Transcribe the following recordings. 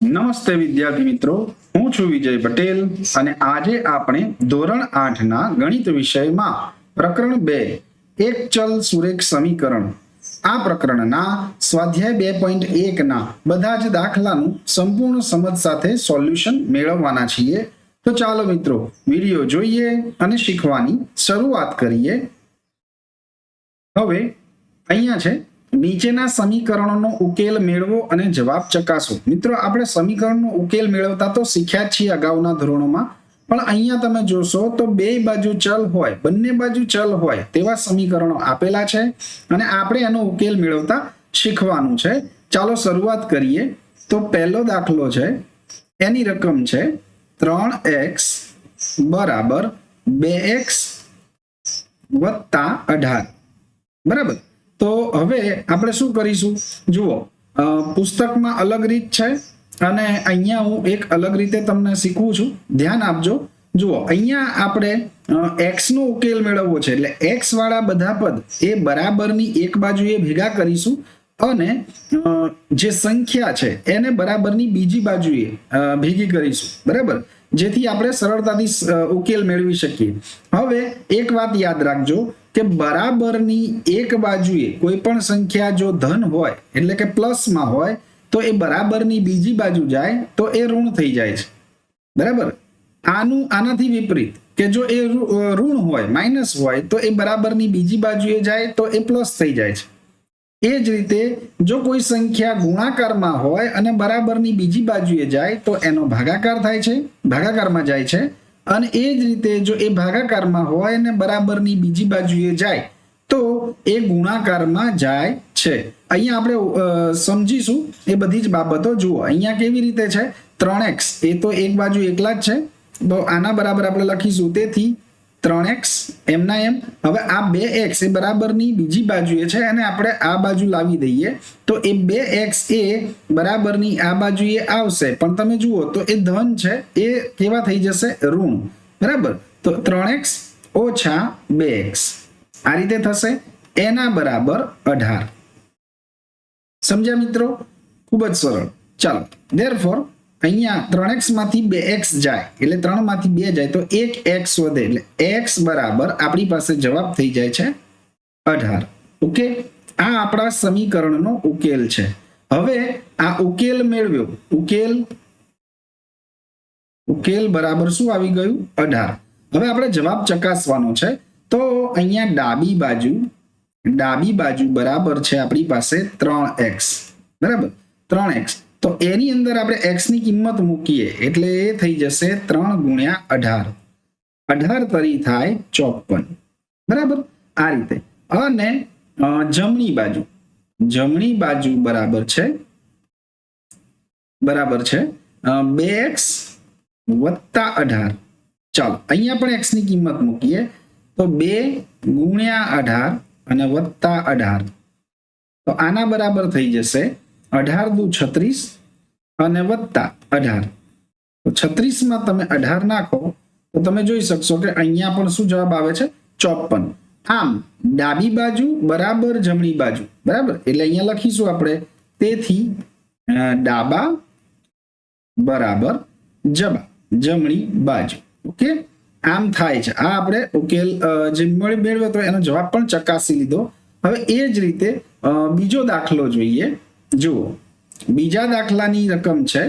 નમસ્તે વિદ્યાર્થી મિત્રો, હું છું વિજય પટેલ અને આજે આપણે ધોરણ 8 ના ગણિત વિષયમાં પ્રકરણ 2 એક ચલ સુરેખ સમીકરણ આ પ્રકરણના સ્વાધ્યાય 2.1 ના બધા જ દાખલાનું સંપૂર્ણ સમજ સાથે સોલ્યુશન મેળવવાના છીએ. તો ચાલો મિત્રો વિડિયો જોઈએ અને શીખવાની શરૂઆત કરીએ. હવે અહીંયા છે નીચેના સમીકરણોનો ઉકેલ મેળવો અને જવાબ ચકાસો. મિત્રો આપણે સમીકરણનો ઉકેલ મેળવતા તો શીખ્યા જ છીએ અગાઉના ધોરણોમાં, પણ અહીંયા તમે જોશો તો બે બાજુ ચલ હોય, બંને બાજુ ચલ હોય તેવા સમીકરણો આપેલા છે અને આપણે એનો ઉકેલ મેળવતા શીખવાનું છે. ચાલો શરૂઆત કરીએ. તો પહેલો દાખલો છે, એની રકમ છે 3x બરાબર 2x વત્તા 18. બરાબર. તો હવે આપણે શું કરીશું, જુઓ પુસ્તકમાં અલગ રીત છે અને અહીંયા હું એક અલગ રીતે તમને શીખવું છું, ધ્યાન આપજો. જુઓ અહીંયા આપણે x નો ઉકેલ મેળવવો છે, એટલે x વાળા બધા પદ એ બરાબરની એક બાજુએ ભેગા કરીશું અને જે સંખ્યા છે એને બરાબરની બીજી બાજુએ ભેગી કરીશું. બરાબર, જેથી આપણે સરળતાથી ઉકેલ મેળવી શકીએ. હવે એક વાત યાદ રાખજો કે બરાબરની એક બાજુએ કોઈ પણ સંખ્યા જો ધન હોય એટલે કે પ્લસમાં હોય તો એ બરાબરની બીજી બાજુ જાય તો એ ઋણ થઈ જાય છે. બરાબર, આનાથી વિપરીત કે જો એ ઋણ હોય, માઇનસ હોય, તો એ બરાબરની બીજી બાજુએ જાય તો એ પ્લસ થઈ જાય છે. એ જ રીતે જો કોઈ સંખ્યા ગુણાકારમાં હોય અને બરાબરની બીજી બાજુએ જાય તો એનો ભાગાકાર થાય છે, ભાગાકારમાં જાય છે. અને એ જ રીતે જો એ ભાગાકારમાં હોય અને બરાબરની બીજી બાજુએ જાય તો એ ગુણાકારમાં જાય છે. અહીંયા આપણે સમજીશું એ બધી જ બાબતો. જુઓ અહીંયા કેવી રીતે છે, 3x એ તો એક બાજુ એકલા જ છે, તો આના બરાબર આપણે લખીશું, તેથી 3x એમના એમ. હવે આ 2x એ બરાબરની બીજી બાજુએ છે અને આપણે આ બાજુ લાવી દઈએ તો એ 2x એ બરાબરની આ બાજુએ આવશે, પણ તમે જુઓ તો એ ધન છે, એ કેવા થઈ જશે, ઋણ. બરાબર, તો 3x ઓછા 2x આ રીતે થશે, એના બરાબર 18. સમજ્યા મિત્રો? ખૂબ જ સરળ. ચાલો, ધેરફોર અહીંયા 3x માંથી 2x જાય એટલે 3 માંથી 2 જાય તો 1x વધે એટલે x બરાબર આપણી પાસે જવાબ થઈ જાય છે 18. ઓકે, આ આપણા સમીકરણનો ઉકેલ છે. હવે આ ઉકેલ મેળવ્યો, ઉકેલ બરાબર શું આવી ગયું, 18. હવે આપણે જવાબ ચકાસવાનો છે. તો અહીંયા ડાબી બાજુ બરાબર છે આપણી પાસે 3x. બરાબર, 3x. તો એની અંદર આપણે x ની કિંમત મૂકીએ એટલે એ થઈ જશે 3 ગુણ્યા 18. 18 તરી થાય 54. બરાબર, આ રીતે. અને જમણી બાજુ બરાબર છે 2x વત્તા 18. ચાલો અહીંયા પણ x ની કિંમત મૂકીએ તો 2 ગુણ્યા 18 અને વત્તા 18. તો આના બરાબર થઈ જશે 18 દુ 36 અને વત્તા 18. તો 36 માં તમે 18 નાખો તો તમે જોઈ શકશો કે અહીંયા પણ શું જવાબ આવે છે, 54. આમ ડાબી બાજુ બરાબર જમણી બાજુ. બરાબર, એટલે અહીંયા લખીશું આપણે, તેથી ડાબા બરાબર જમણી બાજુ. ઓકે, આમ થાય છે. આ આપણે ઉકેલ જે મેળવ્યો તો એનો જવાબ પણ ચકાસી લીધો. હવે એ જ રીતે બીજો દાખલો જોઈએ. જુઓ, બીજા દાખલાની રકમ છે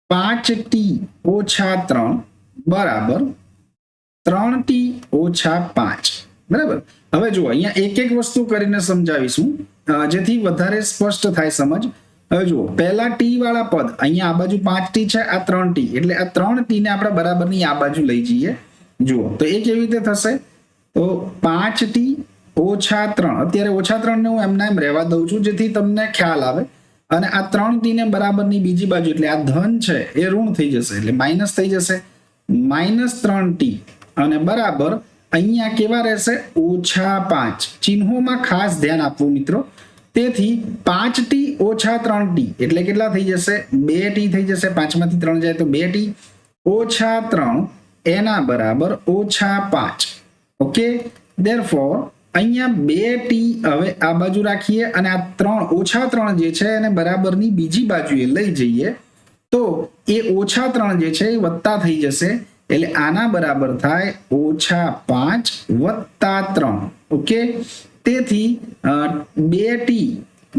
5t ઓછા 3 બરાબર 3t ઓછા 5. બરાબર, હવે જુઓ અહીંયા એક એક વસ્તુ કરીને સમજાવીશું જેથી વધારે સ્પષ્ટ થાય સમજ. હવે જુઓ, પહેલા t વાળા પદ અહીંયા આ બાજુ 5t છે, આ 3t, એટલે આ 3t ને આપણે બરાબરની આ બાજુ લઈ જઈએ. જુઓ તો એ કેવી રીતે થશે, તો 5t ઓછા 3, અત્યારે ઓછા 3 ને હું એમના એમ રહેવા દઉં છું જેથી તમને ખ્યાલ આવે. અને આ 3t ને બરાબરની બીજી બાજુ એટલે આ ધન છે એ ઋણ થઈ જશે એટલે માઇનસ થઈ જશે, -3t અને બરાબર અહીંયા કેવા રહેશે, ઓછા 5. ચિહ્નોમાં ખાસ ધ્યાન આપવું મિત્રો. તેથી 5t ઓછા 3t એટલે કેટલા થઈ જશે, 2t થઈ જશે. 5 માંથી 3 જાય તો 2t ઓછા 3 એના બરાબર ઓછા 5. ઓકે, therefore અહીંયા 2t હવે આ બાજુ રાખીએ અને આ 3 ઓછા 3 જે છે એને બરાબરની બીજી બાજુએ લઈ જઈએ તો એ ઓછા 3 જે છે એ વત્તા થઈ જશે એટલે આના બરાબર થાય -5 વત્તા 3. ઓકે, તેથી 2t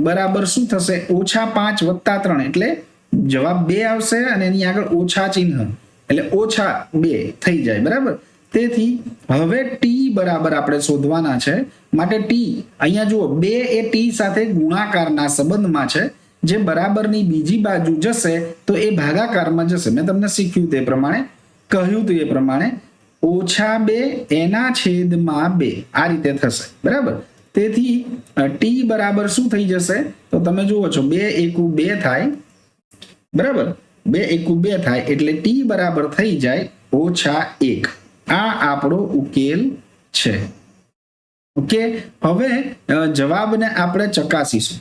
બરાબર શું થશે -5 વત્તા 3 એટલે જવાબ 2 આવશે અને એની આગળ ઓછા ચિહ્ન એટલે -2 થઈ જાય. બરાબર, તેથી હવે t બરાબર આપણે શોધવાના છે. માટે t અહીંયા જુઓ 2 એ t સાથે ગુણાકારના સંબંધમાં છે. જે બરાબરની બીજી બાજુ જશે તો એ ભાગાકારમાં જશે. મેં તમને શીખ્યું તે પ્રમાણે, કહ્યું હતું એ પ્રમાણે -2 એના છેદમાં 2 આ રીતે થશે. બરાબર, તેથી t બરાબર શું થઈ જશે તો તમે જુઓ છો 2 એકુ 2 થાય. બરાબર, 2 એકુ 2 થાય એટલે t બરાબર થઈ જાય -1. આ આપણો ઉકેલ છે. ઓકે, હવે જવાબને આપણે ચકાસીશું.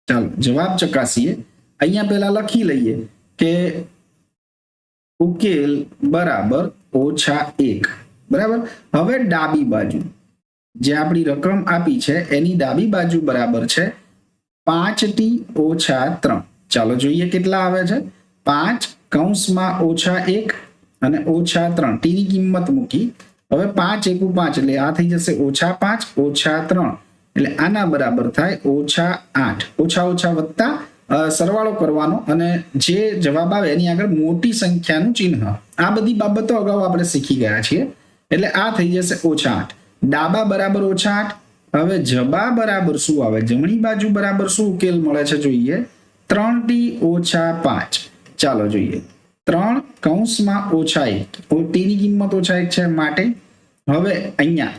ચાલો જવાબ ચકાસીએ. અહીંયા પહેલા લખી લઈએ કે ઉકેલ બરાબર -1. બરાબર, હવે ડાબી બાજુ જે આપણી રકમ આપી છે એની ડાબી બાજુ બરાબર છે 5t - 3. ચાલો જોઈએ કેટલા આવે છે. 5 કૌંસમાં -1 અને -3 t ની કિંમત મૂકી. હવે 5 એકુ 5 એટલે આ થઈ જશે -5 -3 એટલે આના બરાબર થાય -8. ઓછા ઓછા વત્તા સરવાળો કરવાનો અને જે જવાબ આવે એની આગળ મોટી સંખ્યાનું ચિહ્ન. આ બધી બાબતો અગાઉ આપણે શીખી ગયા છીએ એટલે આ થઈ જશે -8. ડાબા બરાબર -8. હવે જબા બરાબર શું આવે, જમણી બાજુ બરાબર શું ઉકેલ મળે છે જોઈએ 3t - 5. ચાલો જોઈએ 3 કૌંસમાં -1 t ની કિંમત -1 છે માટે હવે અહીંયા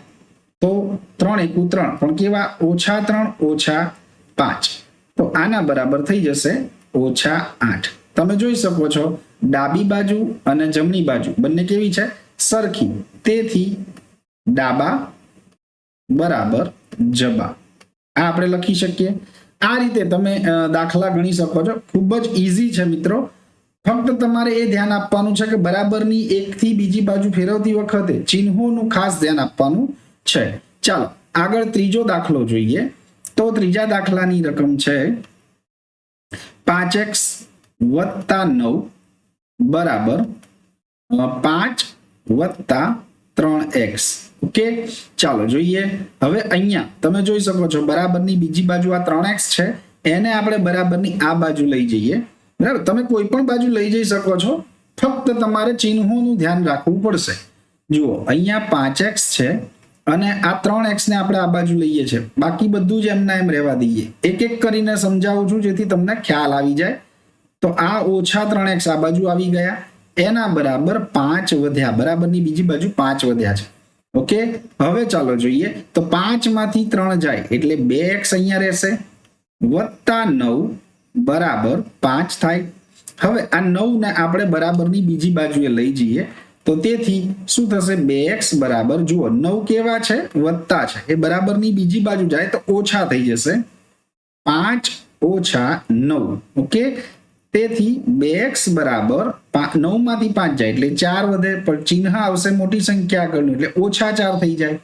તો 3 એકુ 3 પણ કેવા -3 -5 તો આના બરાબર થઈ જશે -8. તમે જોઈ શકો છો ડાબી બાજુ અને જમણી બાજુ બંને કેવી છે સરખી, તેથી ડાબા બરાબર જબા આ આપણે લખી શકીએ. આ રીતે તમે દાખલા ગણી શકો છો. ખૂબ જ ઈઝી છે મિત્રો. ફક્ત તમારે એ ધ્યાન આપવાનું છે કે બરાબરની એકથી બીજી બાજુ ફેરવતી વખતે ચિહ્નોનું ખાસ ધ્યાન આપવાનું છે. ચાલો આગળ ત્રીજો દાખલો જોઈએ. તો ત્રીજા દાખલાની રકમ છે 5x + 9 બરાબર 5 + 3x. ઓકે, ચાલો જોઈએ. હવે અહીંયા તમે જોઈ શકો છો બરાબરની બીજી બાજુ આ 3x છે એને આપણે બરાબરની આ બાજુ લઈ જઈએ. બરાબર, તમે કોઈ પણ બાજુ લઈ જઈ શકો છો, ફક્ત તમારે ચિહ્નોનું ધ્યાન રાખવું પડશે. જુઓ અહીંયા 5x છે અને આ 3x ને આપણે આ બાજુ લઈએ છીએ. બાકી બધું જ એમના એમ રહેવા દઈએ. એક એક કરીને સમજાવું છું જેથી તમને ખ્યાલ આવી જાય. તો આ -3x આ બાજુ આવી ગયા, એના બરાબર 5 વધ્યા. બરાબરની બીજી બાજુ 5 વધ્યા છે. ઓકે, હવે ચાલો જોઈએ. તો 5 માંથી 3 જાય એટલે 2x અહીંયા રહેશે +9 બરાબર 5 થાય. હવે આ 9 ને આપણે બરાબરની બીજી બાજુએ લઈ જઈએ તો તેથી શું થશે 2x બરાબર જુઓ 9 કેવા છે વત્તા છે, એ બરાબરની બીજી બાજુ જાય તો ઓછા થઈ જશે 5 - 9. ઓકે, તેથી 2x બરાબર 9 માંથી 5 જાય એટલે 4 વધે, પણ ચિહ્ન આવશે મોટી સંખ્યા આગળનું એટલે -4 થઈ જાય.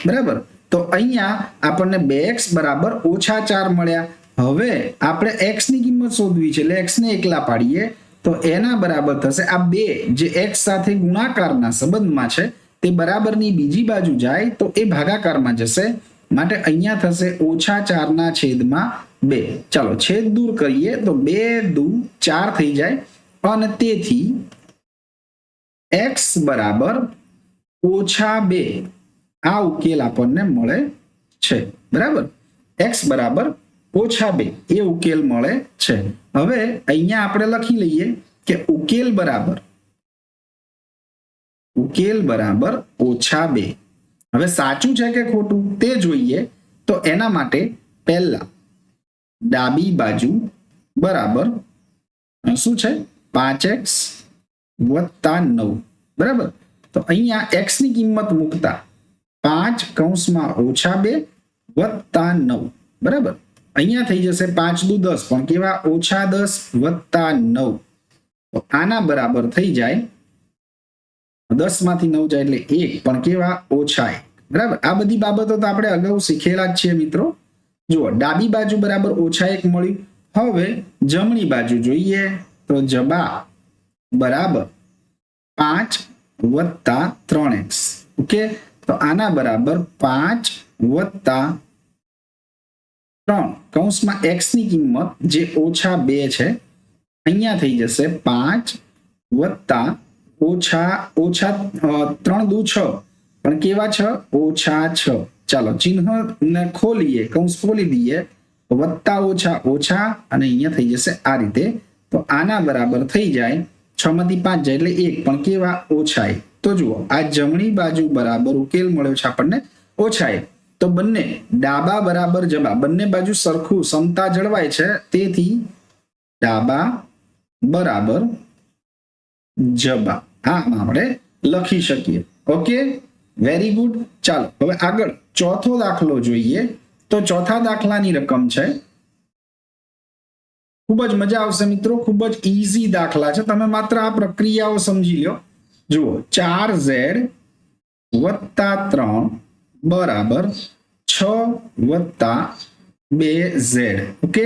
બરાબર, તો અહીંયા આપણને 2x બરાબર -4 મળ્યા. હવે આપણે x ની કિંમત શોધવી છે એટલે x ને એકલા પાડીએ તો એના બરાબર થશે આ 2 જે x સાથે ગુણાકારના સંબંધમાં છે તે બરાબરની બીજી બાજુ જાય તો એ ભાગાકારમાં જશે. માટે અહીંયા થશે -4 ના છેદમાં 2. ચાલો છેદ દૂર કરીએ તો 2 દુ 4 થઈ જાય અને તેથી x બરાબર -2 આ ઉકેલ આપણને મળે છે. બરાબર, x બરાબર -2 એ ઉકેલ મળે છે. હવે અહીંયા આપણે લખી લઈએ કે ઉકેલ બરાબર -2. હવે સાચું છે કે ખોટું તે જોઈએ તો એના માટે પહેલા ડાબી બાજુ બરાબર શું છે 5x + 9. બરાબર, તો અહીંયા x ની કિંમત મૂકતા 5 કૌંસમાં -2 + 9. બરાબર, અહીંયા થઈ જશે 5 દુ 10 પણ કેવા -10 + 9. તો આના બરાબર થઈ જાય 10 માંથી 9 જાય એટલે 1 પણ કેવા -1. બરાબર, આ બધી બાબતો તો આપણે અગાઉ શીખેલા જ છીએ મિત્રો. જુઓ, ડાબી બાજુ બરાબર -1 મળ્યું. હવે જમણી બાજુ જોઈએ તો જબા બરાબર 5 + 3x. ઓકે, તો આના બરાબર 5 + 3 કૌંસમાં x ની કિંમત જે -2 છે અહીંયા થઈ જશે 5 + 3 દુ 6 પણ કેવા છે -6. ચાલો ચિહ્ન ને ખોલીએ, કૌંસ ખોલી દઈએ, વત્તા ઓછા ઓછા અને અહીંયા થઈ જશે આ રીતે. તો આના બરાબર થઈ જાય 6 માંથી 5 જાય એટલે 1 પણ કેવા ઓછા. તો જુઓ, આ જમણી બાજુ બરાબર ઉકેલ મળ્યો છે આપણને ઓછા. તો બંને ડાબા બરાબર જબા બંને બાજુ સરખું સમતા જળવાય છે, તેથી ડાબા બરાબર જબા હા આપણે લખી શકીએ. Okay, very good. ચાલો હવે આગળ ચોથો દાખલો જોઈએ. તો ચોથા દાખલાની રકમ છે, ખૂબ જ મજા આવશે મિત્રો, ખૂબ જ ઈઝી દાખલા છે, તમે માત્ર આ પ્રક્રિયાઓ સમજી લો. જુઓ, 4z + 3 બરાબર 6 + 2z. ઓકે,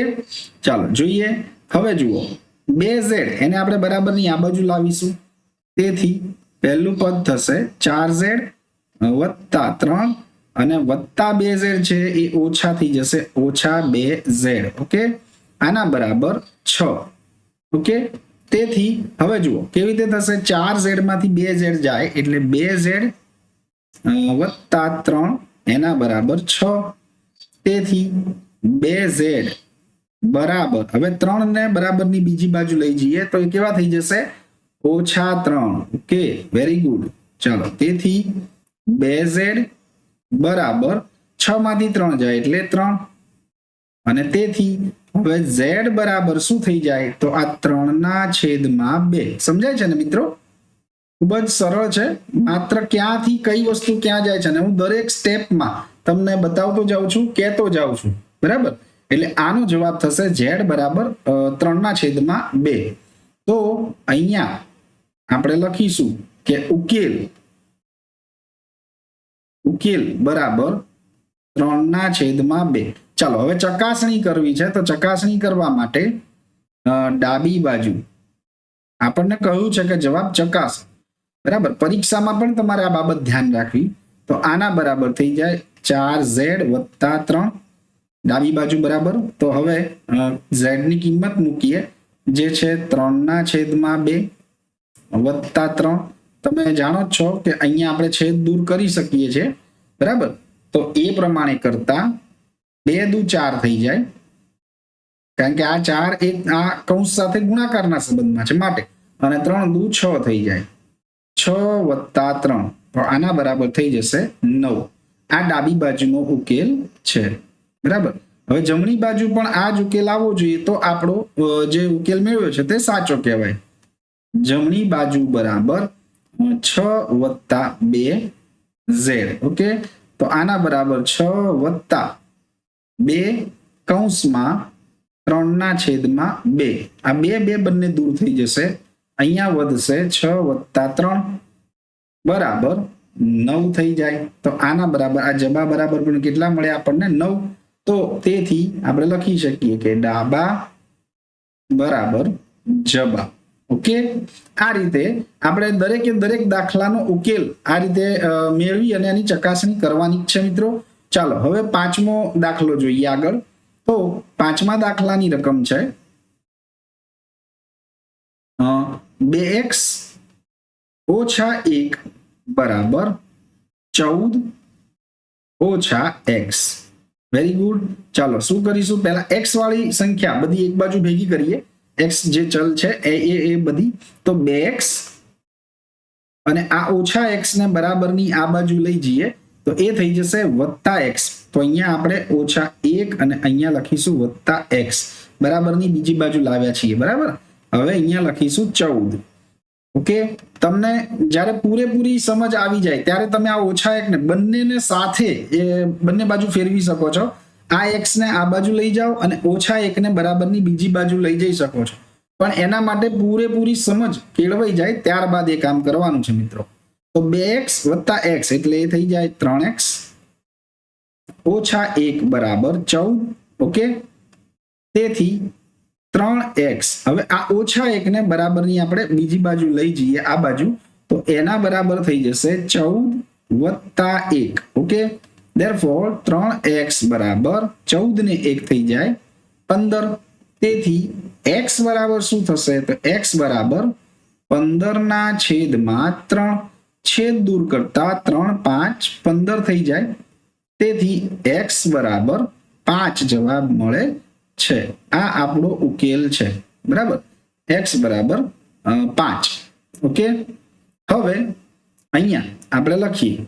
ચાલો જોઈએ. હવે જુઓ, 2z એને આપણે બરાબરની આ બાજુ લાવીશું, તેથી પહેલું પદ થશે 4z + 3 અને +2z છે એ ઓછા થઈ જશે -2z. ઓકે, આના બરાબર 6. ઓકે, તેથી હવે જુઓ કેવી રીતે થશે, 4z માંથી 2z જાય એટલે 2z + 3 એના બરાબર 6. તેથી 2z બરાબર, હવે 3 ને બરાબરની બીજી બાજુ લઈ જઈએ તો એ કેવા થઈ જશે -3. Okay, very good. ચાલો, તેથી 2z બરાબર 6 માંથી 3 જાય એટલે 3 અને તેથી હવે z બરાબર શું થઈ જાય તો આ 3/2. સમજાય છે ને મિત્રો? ખૂબ જ સરળ છે, માત્ર ક્યાંથી કઈ વસ્તુ ક્યાં જાય છે ને હું દરેક સ્ટેપમાં તમને બતાવતો જાઉં છું, કહેતો જાઉં છું. બરાબર, એટલે આનો જવાબ થશે z બરાબર 3/2. તો અહીંયા આપણે લખીશું કે ઉકેલ બરાબર 3/2. ચાલો હવે ચકાસણી કરવી છે, તો ચકાસણી કરવા માટે ડાબી બાજુ આપણને કહ્યું છે કે જવાબ ચકાસ. બરાબર, પરીક્ષામાં પણ તમારે આ બાબત ધ્યાન રાખવી. તો આના બરાબર થઈ જાય 4z + 3 ડાબી બાજુ બરાબર. તો હવે z ની કિંમત મૂકીએ જે છે 3/2 +3. તમે જાણો છો કે અહીંયા આપણે છેદ દૂર કરી શકીએ છીએ. બરાબર, તો એ પ્રમાણે કરતા 2 દુ 4 થઈ જાય, કારણ કે આ 4 એક આ કૌંસ સાથે ગુણાકારના સંબંધમાં છે માટે, અને 3 દુ 6 થઈ જાય, 6 + 3 તો આના બરાબર થઈ જશે 9. આ ડાબી બાજુનો ઉકેલ છે. બરાબર, હવે જમણી બાજુ પણ આ જ ઉકેલ આવવો જોઈએ તો આપણો જે ઉકેલ મેળવ્યો છે તે સાચો કહેવાય. જમણી બાજુ બરાબર 6 + 2z. ઓકે, તો આના બરાબર 6 + 2 કૌંસમાં 3/2. આ 2 બંને દૂર થઈ જશે, અહીંયા વધશે 6 + 3 બરાબર 9 થઈ જાય. તો આના બરાબર આ જબા બરાબર પણ કેટલા મળે આપણને 9. તો તેથી આપણે લખી શકીએ કે ડાબા બરાબર જબા. ઓકે, આ રીતે આપણે દરેકે દરેક દાખલાનો ઉકેલ આ રીતે મેળવી અને એની ચકાસણી કરવાની છે મિત્રો. ચાલો હવે પાંચમો દાખલો જોઈએ આગળ. તો પાંચમા દાખલાની રકમ છે 2x - 1 બરાબર 14 - x. Very good. ચાલો શું કરીશું, પહેલા x વાળી સંખ્યા બધી એક બાજુ ભેગી કરીએ, x જે ચલ છે એ બધી. તો 2x અને આ -x ને બરાબરની આ બાજુ લઈ જઈએ તો એ થઈ જશે +x. તો અહીંયા આપણે -1 અને અહીંયા લખીશું +x, બરાબરની બીજી બાજુ લાવ્યા છીએ. બરાબર, હવે અહીંયા લખીશું 14. ઓકે, તમને જ્યારે પૂરેપૂરી સમજ આવી જાય ત્યારે તમે આ -1 ને બંનેને સાથે એ બંને બાજુ ફેરવી શકો છો. આ x ને આ બાજુ લઈ જાઓ અને -1 ને બરાબરની બીજી બાજુ લઈ જઈ શકો છો, પણ એના માટે પૂરેપૂરી સમજ કેળવાઈ જાય ત્યારબાદ એ કામ કરવાનું છે મિત્રો. તો 2x વત્તા x એટલે એ થઈ જાય 3x ઓછા 1 બરાબર 14. ઓકે, તેથી 3x, હવે આ ઓછા 1 ને બરાબરની આપણે બીજી બાજુ લઈ જઈએ, આ બાજુ, તો એના બરાબર થઈ જશે 14 વત્તા 1. ઓકે, therefore 3x બરાબર 14 ને 1 થઈ જાય 15. તેથી x બરાબર શું થશે? તો x બરાબર 15 ના છેદમાં 3. છેદ દૂર કરતા 3 5 15 થઈ જાય. તેથી x બરાબર 5 જવાબ મળે છે. આ આપણો ઉકેલ છે. બરાબર, x બરાબર 5. ઓકે, હવે અહીંયા આપણે લખીએ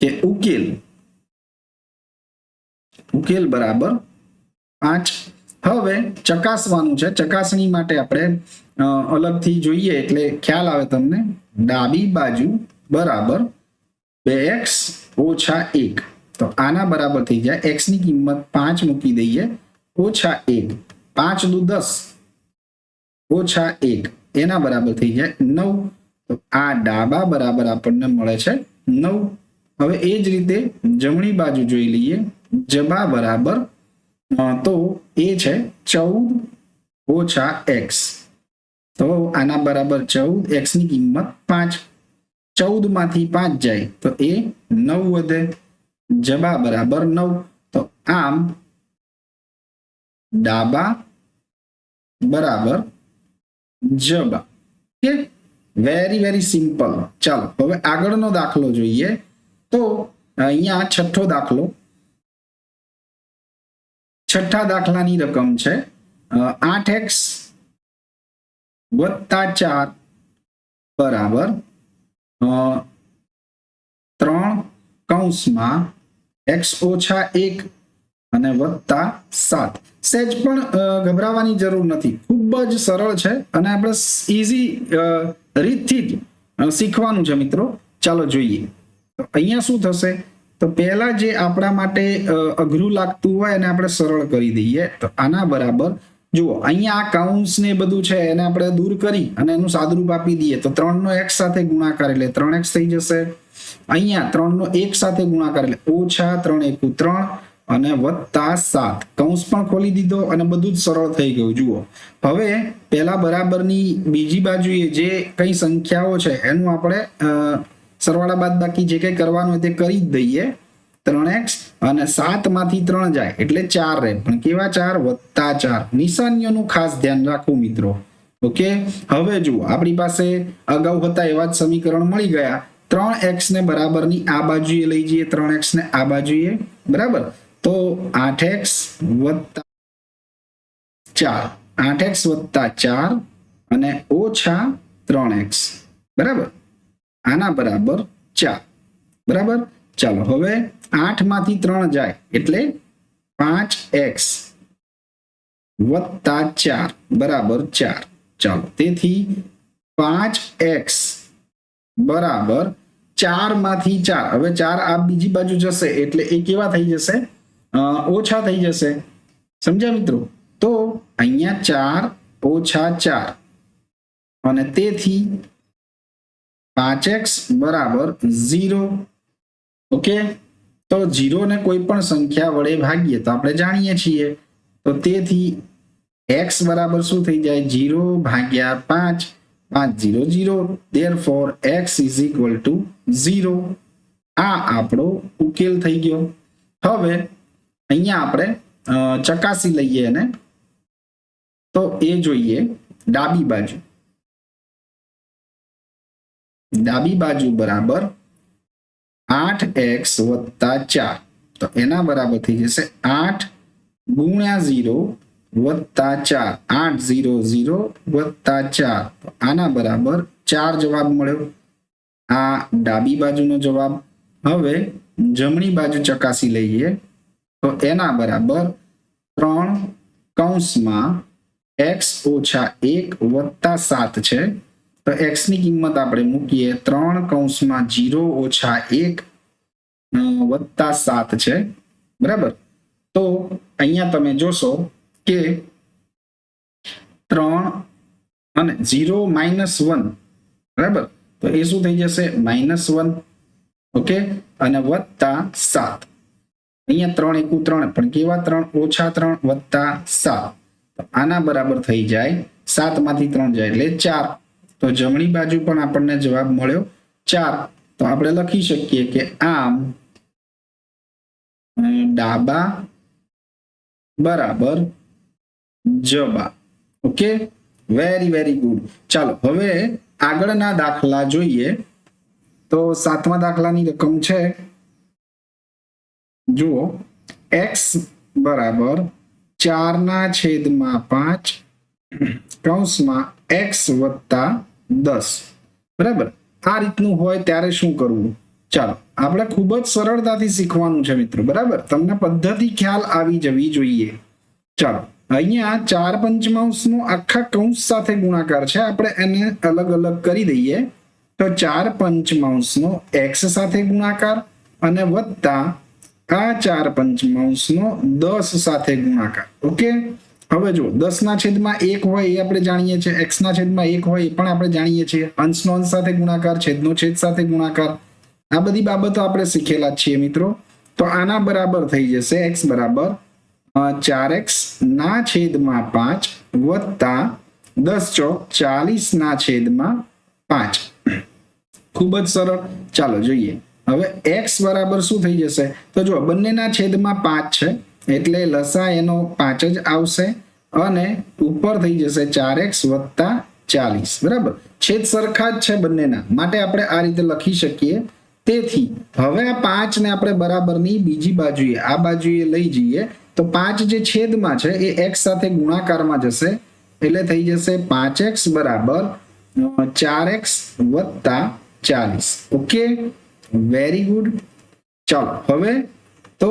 કે ઉકેલ બરાબર 5. હવે ચકાસવાનું છે. ચકાસણી માટે આપણે અલગથી જોઈએ એટલે ખ્યાલ આવે તમને. ડાબી બાજુ બરાબર 2x ઓછા 1, તો આના બરાબર થઈ જાય, x ની કિંમત 5 મૂકી દઈએ, ઓછા 1, 5 દુ 10 ઓછા 1 એના બરાબર થઈ જાય 9. તો આ ડાબા બરાબર આપણને મળે છે 9. હવે એ જ રીતે જમણી બાજુ જોઈ લઈએ. જબા બરાબર તો એ છે 14 ઓછા x, તો આના બરાબર 14, x ની કિંમત 5. 14 માંથી 5 જાય તો એ 9 વધે. જબા બરાબર 9. તો આમ ડાબા બરાબર જબા. Okay, very very simple. ચાલો હવે આગળનો દાખલો જોઈએ. તો અહીંયા છઠ્ઠો દાખલો. છઠ્ઠા દાખલાની રકમ છે 8x વત્તા 4 બરાબર 3 કૌંસમાં x ઓછા 1 અને વત્તા 7. સહેજ પણ ગભરાવાની જરૂર નથી, ખૂબ જ સરળ છે અને આપણે ઇઝી રીતથી જ શીખવાનું છે મિત્રો. ચાલો જોઈએ. તો અહીંયા શું થશે? તો પહેલા જે આપણા માટે અઘરું લાગતું હોય એને આપણે સરળ કરી દઈએ. તો આના બરાબર જુઓ, અહીંયા આ કૌંસ ને બધું છે એને આપણે દૂર કરી અને એનું સાદુરૂપ આપી દઈએ. તો 3 નો x સાથે ગુણાકાર એટલે 3x થઈ જશે. અહીંયા 3 નો 1 સાથે ગુણાકાર એટલે ઓછા 3 એકુ 3 અને વત્તા 7. કૌંસ પણ ખોલી દીધો અને બધું જ સરળ થઈ ગયું. જુઓ, હવે પહેલા બરાબરની બીજી બાજુએ જે કઈ સંખ્યાઓ છે એનું આપણે સરવાળા બાદબાકી જે કઈ કરવાનું હોય તે કરી જ દઈએ. 3x અને 7 માંથી 3 જાય એટલે 4 રહે, પણ કેવા 4? વત્તા 4. નિશાનીઓનું ખાસ ધ્યાન રાખવું મિત્રો. ઓકે, હવે જુઓ, આપણી પાસે અગાઉ હતા એવા જ સમીકરણ મળી ગયા. 3x ને બરાબરની આ બાજુએ લઈ જઈએ, 3x ને આ બાજુએ. બરાબર, તો 8x વત્તા 4, 8x વત્તા 4 અને ઓછા 3x. બરાબર, આના બરાબર 4. બરાબર, ચાલો હવે 8 માંથી 3 જાય એટલે 5x વત્તા 4 બરાબર 4. ચાલો, તેથી 5x બરાબર 4 માંથી 4. હવે 4 આ બીજી બાજુ જશે એટલે એ કેવા થઈ જશે? ઓછા થઈ જશે. સમજ્યા મિત્રો? તો અહીંયા 4 ઓછા 4 અને તેથી 5x બરાબર 0. ઓકે, તો 0 ને કોઈ પણ સંખ્યા વડે ભાગીએ તો આપણે જાણીએ છીએ. તો તેથી x બરાબર શું થઈ જાય? 0 ભાગ્યા 5. 5 0 0. therefore x is equal to 0. આ આપણો ઉકેલ થઈ ગયો. હવે અહીંયા આપણે ચકાસી લઈએ એને. તો એ જોઈએ ડાબી બાજુ. ડાબી બાજુ બરાબર 8x વત્તા 4. તો એના બરાબર થઈ જશે 8 ગુણ્યા 0 વત્તા 4. 8 0 0 વત્તા 4. તો આના બરાબર 4 જવાબ મળ્યો. આ ડાબી બાજુનો જવાબ. હવે જમણી બાજુ ચકાસી લઈએ. તો એના બરાબર 3 કૌંસમાં x ઓછા 1 વત્તા 7 છે. તો x ની કિંમત આપણે મૂકીએ 3 કૌંસમાં 0 ઓછા 1 વત્તા 7 છે. બરાબર, તો અહીંયા તમે જોશો કે 3 અને 0 -1. બરાબર, તો એ શું થઈ જશે -1, ઓકે, અને વત્તા 7. અહીંયા 3 એકુ 3, પણ કેવા 3? -3 વત્તા 7. તો આના બરાબર થઈ જાય 7 માંથી 3 જાય એટલે 4. તો જમણી બાજુ પણ આપણને જવાબ મળ્યો 4. તો આપણે લખી શકીએ કે આમ ડાબા બરાબર જબા. Okay, very good. ચાલો હવે આગળના દાખલા જોઈએ. તો 7મા દાખલાની રકમ છે, જુઓ, x બરાબર 4/5 કૌંસમાં x વત્તા 10. બરાબર, આ રીતનું હોય ત્યારે શું કરવું? ચાલો આપણે ખૂબ જ સરળતાથી શીખવાનું છે મિત્રો. બરાબર, તમને પદ્ધતિ ખ્યાલ આવી જવી જોઈએ. ચાલો, અહીંયા 4/5 આખા કૌંસ સાથે ગુણાકાર છે, આપણે એને અલગ અલગ કરી દઈએ. તો 4/5 x સાથે ગુણાકાર અને વત્તા આ 4/5 10 સાથે ગુણાકાર. ઓકે, હવે જો 10/1 હોય એ આપણે જાણીએ છીએ, x/1 હોય એ પણ આપણે જાણીએ છીએ. અંશનો અંશ સાથે ગુણાકાર, છેદનો છેદ સાથે ગુણાકાર, આ બધી બાબતો આપણે શીખેલા છીએ મિત્રો. તો આના બરાબર થઈ જશે x બરાબર 4x/5 વત્તા 10 × 40/5. ખૂબ જ સરળ. ચાલો જોઈએ હવે x બરાબર શું થઈ જશે. તો જો બંનેના છેદમાં 5 છે એટલે લસા એનો 5 જ આવશે અને ઉપર થઈ જશે 4x વત્તા 40. બરાબર, છેદ સરખા જ છે બંનેના, માટે આપણે આ રીતે લખી શકીએ. તેથી હવે આ 5 ને આપણે બરાબરની બીજી બાજુએ, આ બાજુએ લઈ જઈએ તો 5 જે છેદમાં છે એ x સાથે ગુણાકારમાં જશે એટલે થઈ જશે 5x બરાબર 4x વત્તા 40. Okay, very good. ચાલો હવે તો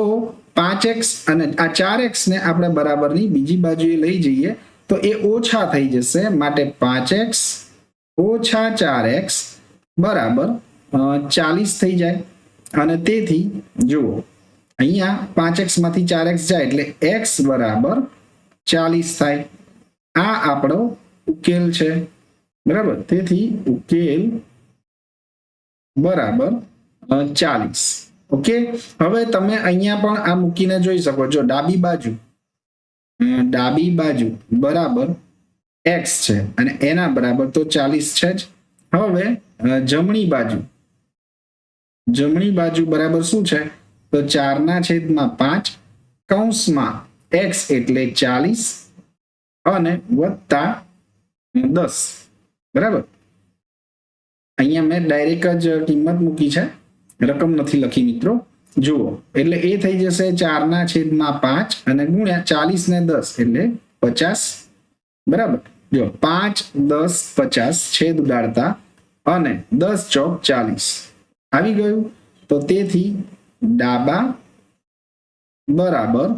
5x અને આ 4x ને આપણે બરાબરની બીજી બાજુએ લઈ જઈએ તો એ ઓછા થઈ જશે, માટે 5x ઓછા 4x બરાબર 40 થઈ જાય. અને તેથી જુઓ અહીંયા 5x માંથી 4x જાય એટલે x બરાબર 40 થાય. આ આપણો ઉકેલ છે. બરાબર, તેથી ઉકેલ બરાબર 40. ઓકે, હવે તમે અહીંયા પણ આ મૂકીને જોઈ શકો છો. ડાબી બાજુ બરાબર x છે અને એના બરાબર તો 40 છે જ. હવે જમણી બાજુ બરાબર શું છે? તો 4/5 કૌંસમાં x એટલે 40 અને વત્તા 10. બરાબર, અહીંયા મેં ડાયરેક્ટ જ કિંમત મૂકી છે, રકમ નથી લખી મિત્રો. જુઓ એટલે એ થઈ જશે 4/5 અને ગુણ્યા 40 ને 10 એટલે 50. બરાબર, જો 5 10 50 છેદ ઉડાડતા અને 10 ચોક 40 આવી ગયું. તો તેથી ડાબા બરાબર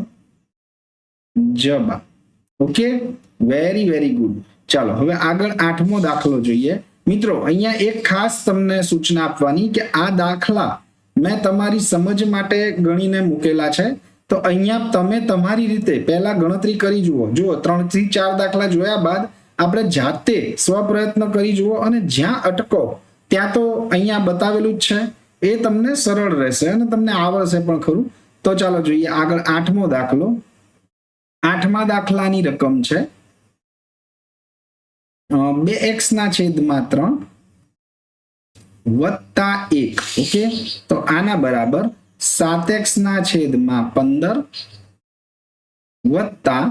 જબા. Okay, very good. ચાલો હવે આગળ 8મો દાખલો જોઈએ. મિત્રો અહીંયા એક ખાસ તમને સૂચના આપવાની કે આ દાખલા મેં તમારી સમજ માટે ગણીને મૂકેલા છે. તો અહીંયા તમે તમારી રીતે પહેલા ગણતરી કરી જુઓ. જુઓ 3 થી 4 દાખલા જોયા બાદ આપણે જાતે સ્વપ્રયત્ન કરી જુઓ અને જ્યાં અટકો ત્યાં તો અહીંયા બતાવેલું જ છે, એ તમને સરળ રહેશે અને તમને આવડશે પણ ખરું. તો ચાલો જોઈએ આગળ 8મો દાખલો. 8મા દાખલાની રકમ છે 2x/3 વત્તા 1. ઓકે, તો આના બરાબર 7x/15 વત્તા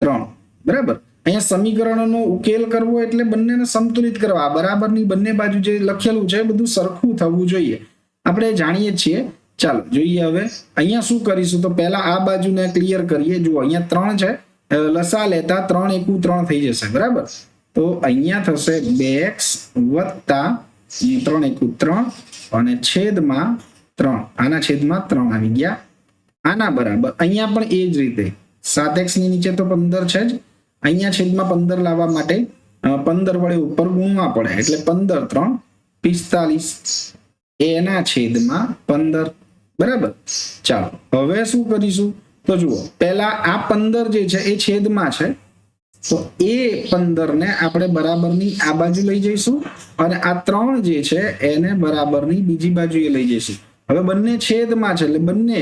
3. બરાબર, અહીંયા સમીકરણોનો ઉકેલ કરવો એટલે બંનેને સંતુલિત કરવા. બરાબરની બંને બાજુ જે લખેલું છે બધું સરખું થવું જોઈએ, આપણે જાણીએ છીએ. ચાલો જોઈએ હવે અહીંયા શું કરીશું. તો પહેલા આ બાજુને ક્લિયર કરીએ. જુઓ અહીંયા 3 છે, લસા લેતા 3 એકુ 3 થઈ જશે. બરાબર, તો અહીંયા થશે 2x વત્તા 3 એકુ 3 અને છેદમાં 3. આના છેદમાં 3 આવી ગયા. આના બરાબર અહીંયા પણ એ જ રીતે 7x ની નીચે તો 15 છે જ, અહીંયા છેદમાં 15 લાવવા માટે 15 વડે ઉપર ગુણવા પડે એટલે 15 3 45 એના છેદમાં 15. બરાબર, ચાલો હવે શું કરીશું. તો જુઓ પહેલા આ 15 જે છે એ છેદમાં છે તો એ 15 ને આપણે બરાબરની આ બાજુ લઈ જઈશું અને આ 3 જે છે એને બરાબરની બીજી બાજુએ લઈ જઈશું. હવે બંને છેદમાં છે એટલે બંને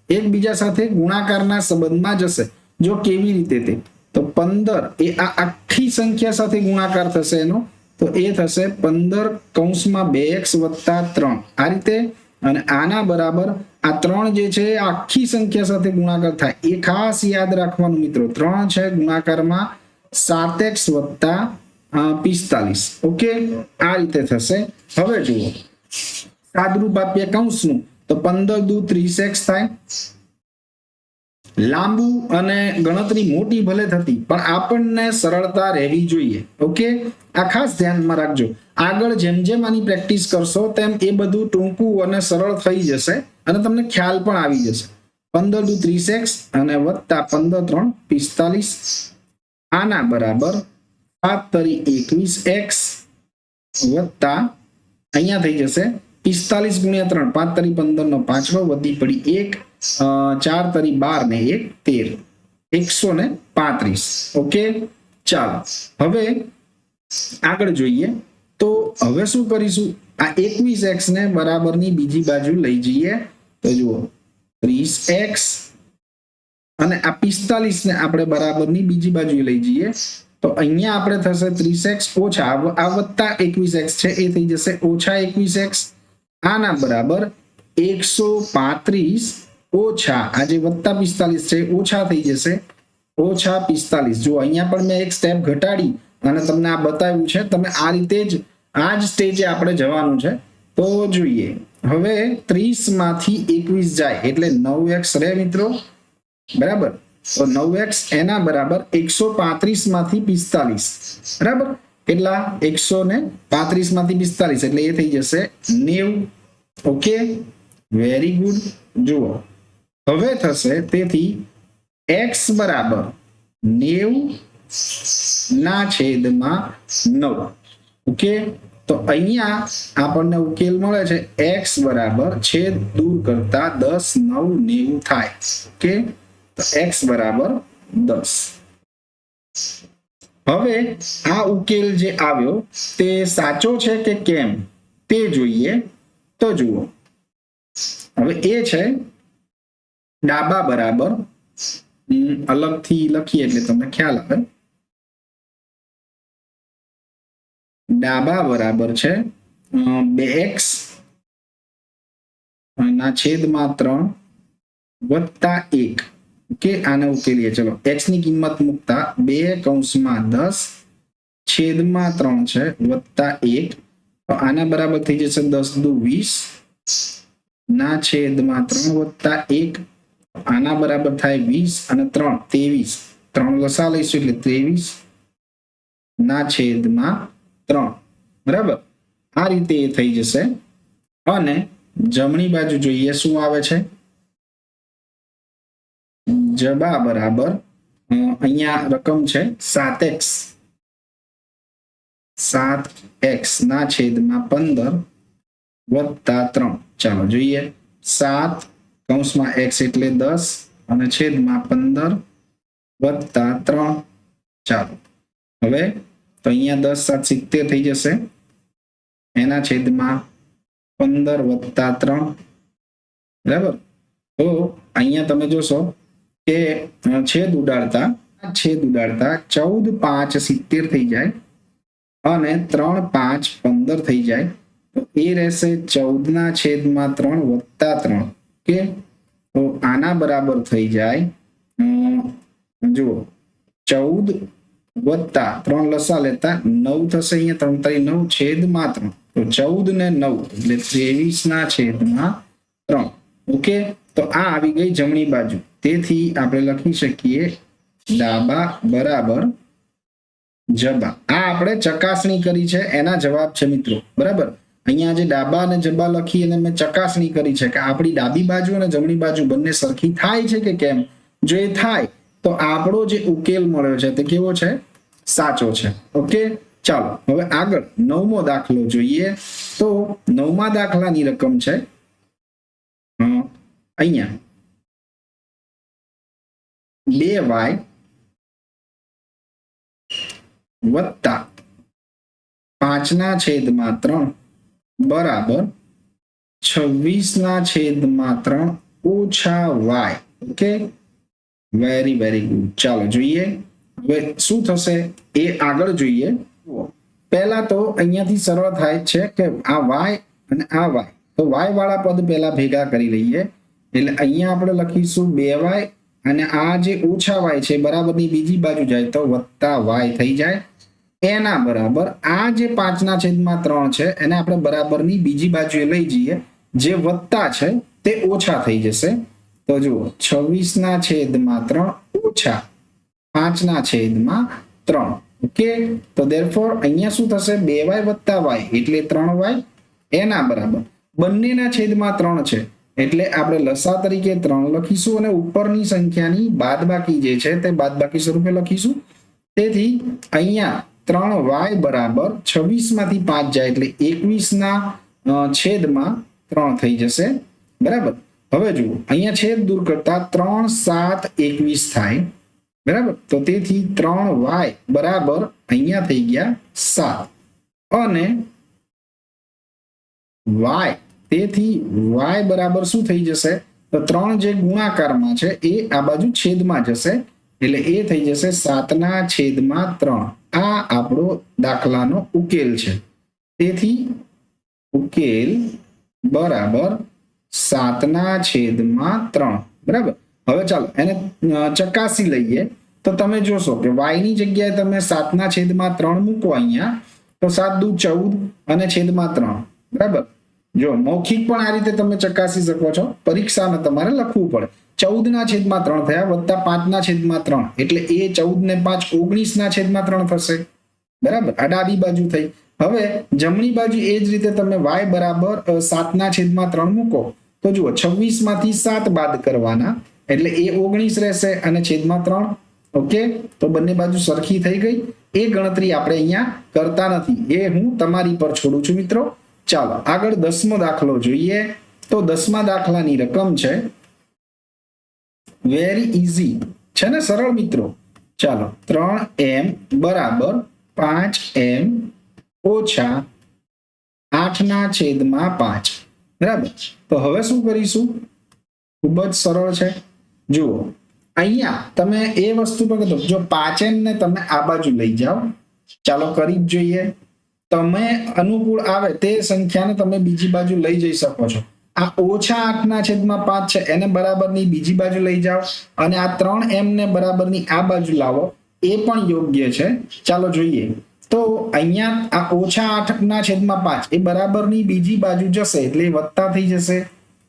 એકબીજા સાથે ગુણાકારના સંબંધમાં જશે. જો કેવી રીતે તે તો 15 એ આ આખી સંખ્યા સાથે ગુણાકાર થશે એનો, તો એ થશે 15 કૌંસમાં 2x વત્તા 3 આ રીતે. અને આના બરાબર આ 3 જે છે આખી સંખ્યા સાથે ગુણાકાર થાય એ ખાસ યાદ રાખવાનું મિત્રો. 3 છે ગુણાકારમાં 7x વત્તા 45. ઓકે, આ રીતે થશે. હવે જુઓ સાદરૂપ આપીએ કૌંસનું તો 15 દુ 30x થાય. લાંબુ અને ગણતરી મોટી ભલે થતી પણ આપણને સરળતા રહેવી જોઈએ. ઓકે, આ ખાસ ધ્યાનમાં રાખજો. આગળ જેમ જેમ આની પ્રેક્ટિસ કરશો તેમ એ બધું ટૂંકું અને સરળ થઈ જશે અને તમને ખ્યાલ પણ આવી જશે. 15 દુ 30x અને વત્તા 15 3 45. આના બરાબર 7 તરી 21x વત્તા અહીંયા થઈ જશે 45 ગુણ્યા 3 5 તરી 15 નો 5 વધી પડી 1 4 તરી 12 ને 1 13 135. ઓકે, ચાલો હવે આગળ જોઈએ. તો હવે શું કરીશું? આ 21x ને બરાબરની બીજી બાજુ લઈ જઈએ તો જુઓ 30x અને આ 45 ને આપણે બરાબરની બીજી બાજુ લઈ જઈએ તો અહીંયા આપણે થશે 30x ઓછા આ વત્તા 21x છે એ થઈ જશે ઓછા 21x. આના બરાબર 135 ઓછા આ જે વત્તા 45 છે ઓછા થઈ જશે ઓછા 45. જો અહીંયા પણ મેં એક સ્ટેપ ઘટાડી અને તમને આ બતાવ્યું છે. તમે આ રીતે જ આ જ સ્ટેજે આપણે જવાનું છે. તો જોઈએ હવે 30 માંથી 21 જાય એટલે 9x રહે મિત્રો. બરાબર, તો 9x એના બરાબર 135 માંથી 45. બરાબર, કેટલા 135 માંથી 45 એટલે એ થઈ જશે 90. Okay, very good. જુઓ હવે થશે તેથી x બરાબર 90 ના છેદમાં 9. ઓકે, તો અહીંયા આપણને ઉકેલ મળે છે x બરાબર છેદ દૂર કરતા 10 9 90 થાય. ઓકે, તો x બરાબર 10. હવે આ ઉકેલ જે આવ્યો તે સાચો છે કે કેમ તે જોઈએ. તો જુઓ હવે એ છે ડાબા બરાબર અલગથી લખીએ એટલે તમને ખ્યાલ આવે. ડાબા બરાબર છે 2x ના છેદમાં 3 વત્તા 1. ઓકે, આને ઉકેલીએ. ચલો x ની કિંમત મૂકતા 2 કૌંસમાં 10 છેદમાં 3 છે વત્તા 1. તો આના બરાબર થઈ જશે 10 દુ 20 ના છેદમાં 3 વત્તા 1. આના બરાબર થાય 20 અને 3 23. 3 લસા લઈશું એટલે 23 ના છેદમાં 3. બરાબર, આ રીતે એ થઈ જશે. અને જમણી બાજુ જોઈએ શું આવે છે. જબા બરાબર અહીંયા રકમ છે 7x. 7x ના છેદમાં 15 વત્તા 3. ચાલો જોઈએ 7 કૌંસમાં x એટલે 10 અને છેદમાં 15 વત્તા 3. ચાલો હવે તો અહીંયા 10 7 70 થઈ જશે એના છેદમાં 15 વત્તા 3. બરાબર, તો અહીંયા તમે જોશો કે છેદ ઉડાડતા 14 5 70 થઈ જાય અને 3 5 15 થઈ જાય તો એ રહેશે 14 ના છેદમાં 3 વત્તા 3. કે તો આના બરાબર થઈ જાય જુઓ 14 વત્તા 3 લસા લેતા 9 થશે. અહીંયા 3 તારી 9 છેદમાં 3 તો 14 ને 9 એટલે 23 ના છેદમાં 3. ઓકે, તો આ આવી ગઈ જમણી બાજુ. તેથી આપણે લખી શકીએ ડાબા બરાબર જબા. આ આપણે ચકાસણી કરી છે એના જવાબ છે મિત્રો. બરાબર, અહીંયા જે ડાબા અને જબા લખી અને મેં ચકાસણી કરી છે કે આપણી ડાબી બાજુ અને જમણી બાજુ બંને સરખી થાય છે કે કેમ. જો એ થાય તો આપણો જે ઉકેલ મળ્યો છે તે કેવો છે? સાચો છે. ઓકે, ચાલો હવે આગળ 9મો દાખલો જોઈએ. તો 9મા દાખલાની રકમ છે અહીંયા 2y વત્તા 5/3 બરાબર 26/3 ઓછા Y. Okay, very very good. ચાલો જોઈએ હવે શું થશે એ આગળ જોઈએ. પહેલા તો અહીંયાથી સરળ થાય છે કે આ વાય અને આ વાય, તો વાય વાળા પદ પહેલા ભેગા કરી લઈએ. એટલે અહીંયા આપણે લખીશું 2y અને આ જે ઓછા વાય છે બરાબરની બીજી બાજુ જાય તો વત્તા વાય થઈ જાય. એના બરાબર આ જે 5/3 છે એને આપણે બરાબરની બીજી બાજુએ લઈ જઈએ, જે વત્તા છે તે ઓછા થઈ જશે. તો જુઓ 26/3 ઓછા 5/3. ઓકે, તો ધેરફોર અહીંયા શું થશે 2y વત્તા વાય એટલે 3y. એના બરાબર બંનેના છેદમાં 3 છે એટલે આપણે લસા તરીકે 3 લખીશું અને ઉપરની સંખ્યાની બાદબાકી જે છે તે બાદબાકી સ્વરૂપે લખીશું. તેથી અહીંયા 3y બરાબર 26 માંથી 5 જાય એટલે 21/3 થઈ જશે. બરાબર. હવે જુઓ અહીંયા છેદ દૂર કરતા 3 7 21 થાય. બરાબર, તો તેથી 3y બરાબર અહીંયા થઈ ગયા 7 અને y, તેથી y બરાબર શું થઈ જશે તો 3 જે ગુણાકારમાં છે એ આ બાજુ છેદમાં જશે એટલે એ થઈ જશે 7/3. આ આપણો દાખલાનો ઉકેલ છે. તેથી ઉકેલ બરાબર 7/3. બરાબર. હવે ચાલો એને ચકાસી લઈએ. તો તમે જોશો કે y ની જગ્યાએ તમે 7/3 મૂકો અહીંયા તો 7 દુ 14 અને છેદમાં 3. બરાબર. જો મૌખિક પણ આ રીતે તમે ચકાસી શકો છો, પરીક્ષામાં તમારે લખવું પડે. 14/3 થયા વત્તા 5/3 એટલે એ 14 ને 5 19/3 થશે. બરાબર, આ ડાબી બાજુ થઈ. હવે જમણી બાજુ એ જ રીતે તમે y બરાબર 7/3 મૂકો તો જુઓ 26 માંથી 7 બાદ કરવાના એટલે એ 19 રહેશે અને છેદમાં 3. ઓકે, તો બંને બાજુ સરખી થઈ ગઈ. એ ગણતરી આપણે અહીંયા કરતા નથી, એ હું તમારી પર છોડું છું મિત્રો. ચાલો આગળ 10મો દાખલો જોઈએ. તો 10મા દાખલાની રકમ છે વેરી ઈઝી છે ને, સરળ મિત્રો. ચાલો 3m બરાબર 5m ઓછા 8/5. બરાબર. તો હવે શું કરીશું? ખૂબ જ સરળ છે. જુઓ અહીંયા તમે એ વસ્તુ પર કહો, જો 5m ને તમે આ બાજુ લઈ જાઓ. ચાલો કરી જ જોઈએ. તમે અનુકૂળ આવે તે સંખ્યાને તમે બીજી બાજુ લઈ જઈ શકો છો. આ ઓછા 8/5 છે એને બરાબરની બીજી બાજુ લઈ જાઓ અને આ 3m ને બરાબરની આ બાજુ લાવો, એ પણ યોગ્ય છે. ચાલો જોઈએ. તો અહીંયા આ ઓછા 8/5 એ બરાબરની બીજી બાજુ જશે એટલે વત્તા થઈ જશે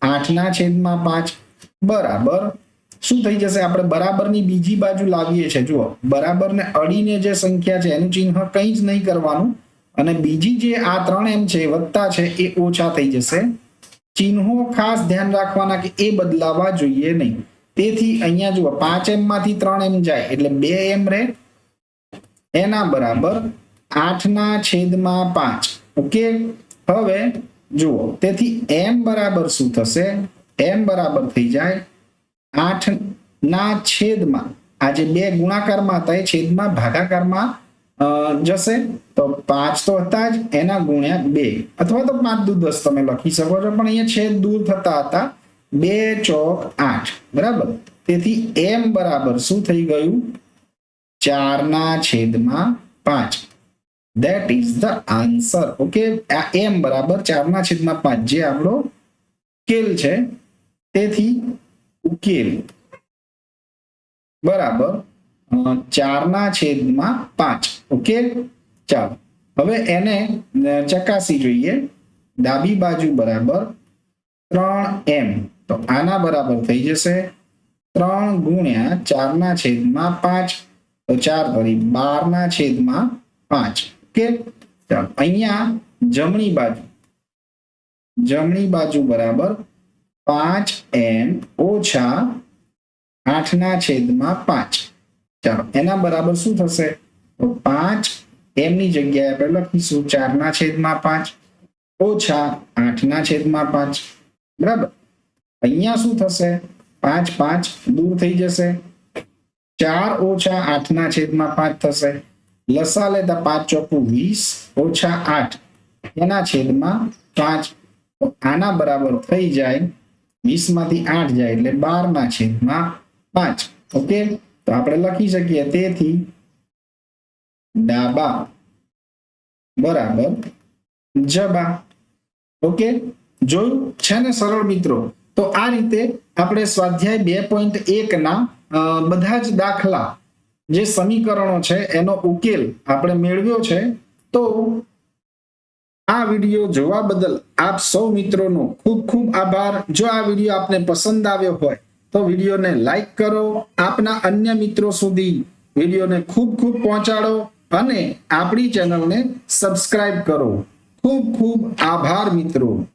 8/5 બરાબર શું થઈ જશે? આપણે બરાબરની બીજી બાજુ લાવીએ છીએ. જુઓ બરાબરને અડીને જે સંખ્યા છે એનું ચિહ્ન કંઈ જ નહીં કરવાનું અને બીજી જે આ 3m છે વત્તા છે એ ઓછા થઈ જશે. ચિહ્નો ખાસ ધ્યાન રાખવાના કે એ બદલાવા જોઈએ નહીં. તેથી અહીંયા જુઓ 5m માંથી 3m જાય એટલે 2m રહે. એના બરાબર 8/5. ઓકે, હવે જુઓ તેથી m બરાબર શું થશે? m બરાબર થઈ જાય 8/, આ જે 2 ગુણાકારમાં હતા એ છેદમાં ભાગાકારમાં જશે. તો 5 તો હતા જ, એના ગુણ્યા 2 અથવા તો 5 દુ 10 તમે લખી શકો છો, પણ અહીંયા છેદ દૂર થતા હતા. 2 ચોક 8. બરાબર. તેથી m બરાબર શું થઈ ગયું? 4/5. That is the answer. Okay, આ m બરાબર 4/5 જે આપણો ઉકેલ છે. તેથી ઉકેલ બરાબર 4/5. ઓકે, ચાલો હવે એને ચકાસી જોઈએ. ડાબી બાજુ બરાબર 3m, તો આના બરાબર થઈ જશે 3 ગુણ્યા 4/5, તો 4 કરી 12/5. ઓકે, ચાલો અહીંયા જમણી બાજુ બરાબર 5m ઓછા 8/5. ચાલો એના બરાબર શું થશે? તો 5m ની જગ્યાએ આપણે લખીશું 4/5 ઓછા 8/5. બરાબર. અહીંયા શું થશે? 5 દૂર થઈ જશે. 4 ઓછા 8/5 થશે લસા લેતા 5 ચોકું 20 ઓછા 8 એના છેદમાં 5. તો આના બરાબર થઈ જાય 20 માંથી 8 જાય એટલે 12 ના છેદમાં 5. ઓકે, તો આપણે લખી શકીએ તેથી ડાબા બરાબર જબા. ઓકે, જોયું છે ને સરળ મિત્રો? તો આ રીતે આપણે સ્વાધ્યાય 2.1 ના બધા જ દાખલા જે સમીકરણો છે એનો ઉકેલ આપણે મેળવ્યો છે. તો આ વિડીયો જોવા બદલ આપ સૌ મિત્રોનો ખૂબ ખૂબ આભાર. જો આ વિડીયો આપને પસંદ આવ્યો હોય તો વિડીયોને લાઈક કરો, આપના અન્ય મિત્રો સુધી વિડીયોને ખૂબ ખૂબ પહોંચાડો અને આપણી ચેનલને સબસ્ક્રાઇબ કરો. ખૂબ ખૂબ આભાર મિત્રો.